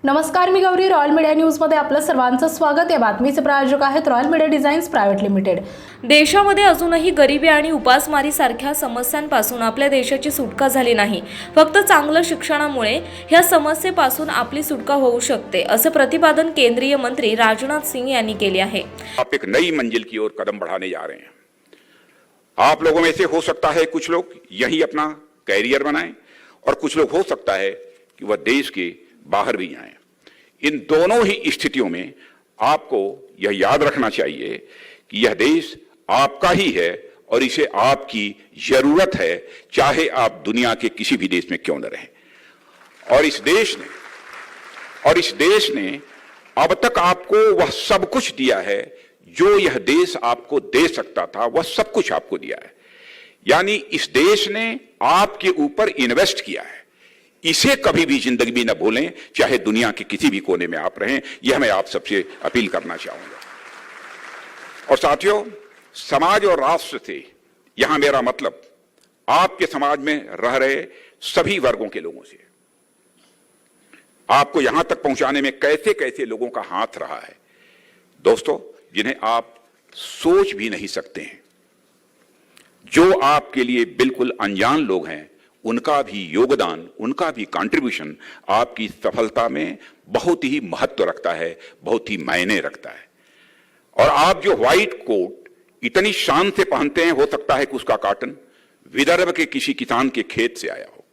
नमस्कार, मी Gauri. Royal media न्यूजमध्ये आपलं सर्वांचं स्वागत आहे. बातमीचे प्रायोजक आहेत royal media designs private limited. देशामध्ये अजूनही गरिबी आणि उपासमारीसारख्या समस्यांपासून आपल्या देशाची सुटका झाली नाही. फक्त चांगलं शिक्षणामुळे ह्या समस्येपासून आपली सुटका होऊ शकते, असं प्रतिपादन केंद्रीय मंत्री राजनाथ सिंह यांनी केले आहे. आप एक नई मंजिल की ओर कदम बढ़ाने जा रहे हैं. आप लोगों में से हो सकता है कुछ लोग यही अपना कैरियर बनाएं और कुछ लोग हो सकता है कि वह देश के बाहर भी जाएं. इन दोनों ही स्थितियों में आपको यह याद रखना चाहिए कि यह देश आपका ही है और इसे आपकी जरूरत है, चाहे आप दुनिया के किसी भी देश में क्यों न रहें. और इस देश ने अब तक आपको वह सब कुछ दिया है जो यह देश आपको दे सकता था. वह सब कुछ आपको दिया है. यानी इस देश ने आपके ऊपर इन्वेस्ट किया है. इसे कभी भी जिंदगी में न भूलें, चाहे दुनिया के किसी भी कोने में आप रहें. यह मैं आप सबसे अपील करना चाहूंगा. और साथियों, समाज और राष्ट्र से यहां मेरा मतलब आपके समाज में रह रहे सभी वर्गों के लोगों से. आपको यहां तक पहुंचाने में कैसे कैसे लोगों का हाथ रहा है दोस्तों, जिन्हें आप सोच भी नहीं सकते हैं. जो आपके लिए बिल्कुल अनजान लोग हैं, उनका भी योगदान, उनका भी कंट्रीब्यूशन आपकी सफलता में बहुत ही महत्व रखता है, बहुत ही मायने रखता है. और आप जो व्हाइट कोट इतनी शान से पहनते हैं, हो सकता है कि उसका कॉटन विदर्भ के किसी किसान के खेत से आया हो.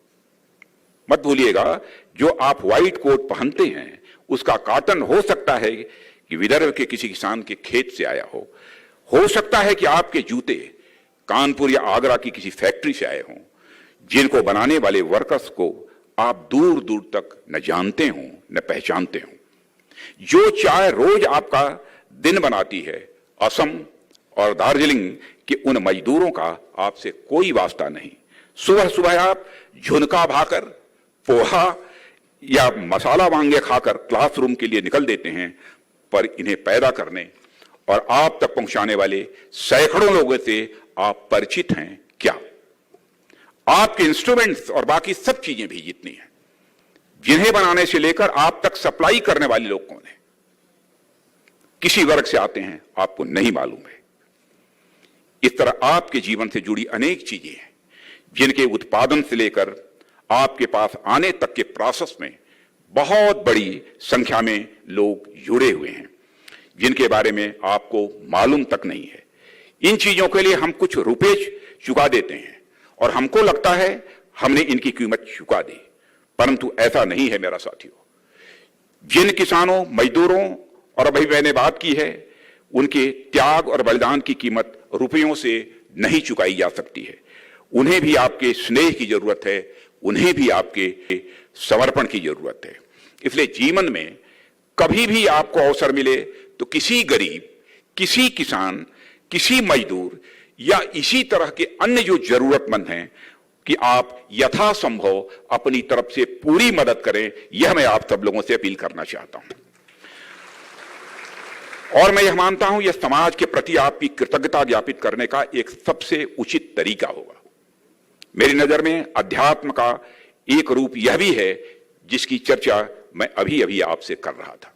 मत भूलिएगा, जो आप व्हाइट कोट पहनते हैं उसका कॉटन हो सकता है कि विदर्भ के किसी किसान के खेत से आया हो सकता है कि आपके जूते कानपुर या आगरा की किसी फैक्ट्री से आए हों, जिनको बनाने वाले वर्कर्स को आप दूर दूर तक न जानते हों न पहचानते हों. जो चाय रोज आपका दिन बनाती है, असम और दार्जिलिंग के उन मजदूरों का आपसे कोई वास्ता नहीं. सुबह सुबह आप झुनका भाकर, पोहा या मसाला वांगे खाकर क्लासरूम के लिए निकल देते हैं, पर इन्हें पैदा करने और आप तक पहुंचाने वाले सैकड़ों लोगों से आप परिचित हैं क्या? आपके इंस्ट्रूमेंट्स और बाकी सब चीजें भी जितनी हैं, जिन्हें बनाने से लेकर आप तक सप्लाई करने वाले लोग कौन है, किसी वर्ग से आते हैं, आपको नहीं मालूम है. इस तरह आपके जीवन से जुड़ी अनेक चीजें हैं, जिनके उत्पादन से लेकर आपके पास आने तक के प्रोसेस में बहुत बड़ी संख्या में लोग जुड़े हुए हैं, जिनके बारे में आपको मालूम तक नहीं है. इन चीजों के लिए हम कुछ रुपए चुका देते हैं और हमको लगता है हमने इनकी कीमत चुका दी, परंतु ऐसा नहीं है मेरा साथियों. जिन किसानों, मजदूरों और अभी मैंने बात की है, उनके त्याग और बलिदान की कीमत रुपयों से नहीं चुकाई जा सकती है. उन्हें भी आपके स्नेह की जरूरत है, उन्हें भी आपके समर्पण की जरूरत है. इसलिए जीवन में कभी भी आपको अवसर मिले तो किसी गरीब, किसी किसान, किसी मजदूर या इसी तरह के अन्य जो जरूरतमंद हैं, कि आप यथासंभव अपनी तरफ से पूरी मदद करें. यह मैं आप सब लोगों से अपील करना चाहता हूं. और मैं यह मानता हूं, यह समाज के प्रति आपकी कृतज्ञता ज्ञापित करने का एक सबसे उचित तरीका होगा. मेरी नजर में अध्यात्म का एक रूप यह भी है, जिसकी चर्चा मैं अभी अभी आपसे कर रहा था.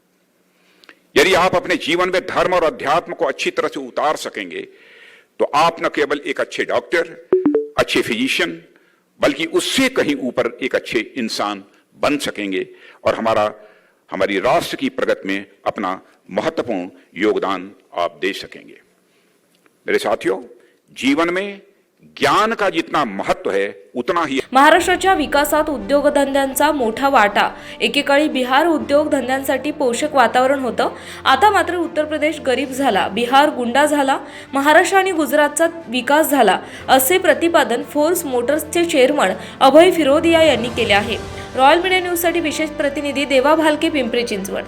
यदि आप अपने जीवन में धर्म और अध्यात्म को अच्छी तरह से उतार सकेंगे, तो आप न केवल एक अच्छे डॉक्टर, अच्छे फिजिशियन, बल्कि उससे कहीं ऊपर एक अच्छे इंसान बन सकेंगे और हमारी राष्ट्र की प्रगति में अपना महत्वपूर्ण योगदान आप दे सकेंगे. मेरे साथियों, जीवन में ज्ञान का जितना महत्व है उतना ही महाराष्ट्राच्या विकासात उद्योगधंद्यांचा मोठा वाटा. एकेकाळी बिहार उद्योगधंद्यांसाठी पोषक वातावरण होतं. आता मात्र उत्तर प्रदेश गरीब झाला, बिहार गुंडा झाला, महाराष्ट्र आणि गुजरातचा विकास झाला, असे प्रतिपादन फोर्स मोटर्सचे चेअरमन अभय फिरोदिया यांनी केले आहे. रॉयल मीडिया न्यूजसाठी विशेष प्रतिनिधी देवा भालके, पिंपरी चिंचवड.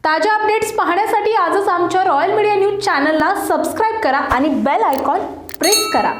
ताज्या अपडेट्स पाहण्यासाठी आजच आमच्या रॉयल मीडिया न्यूज चॅनलला सबस्क्राईब करा आणि बेल आयकॉन प्रेस करा.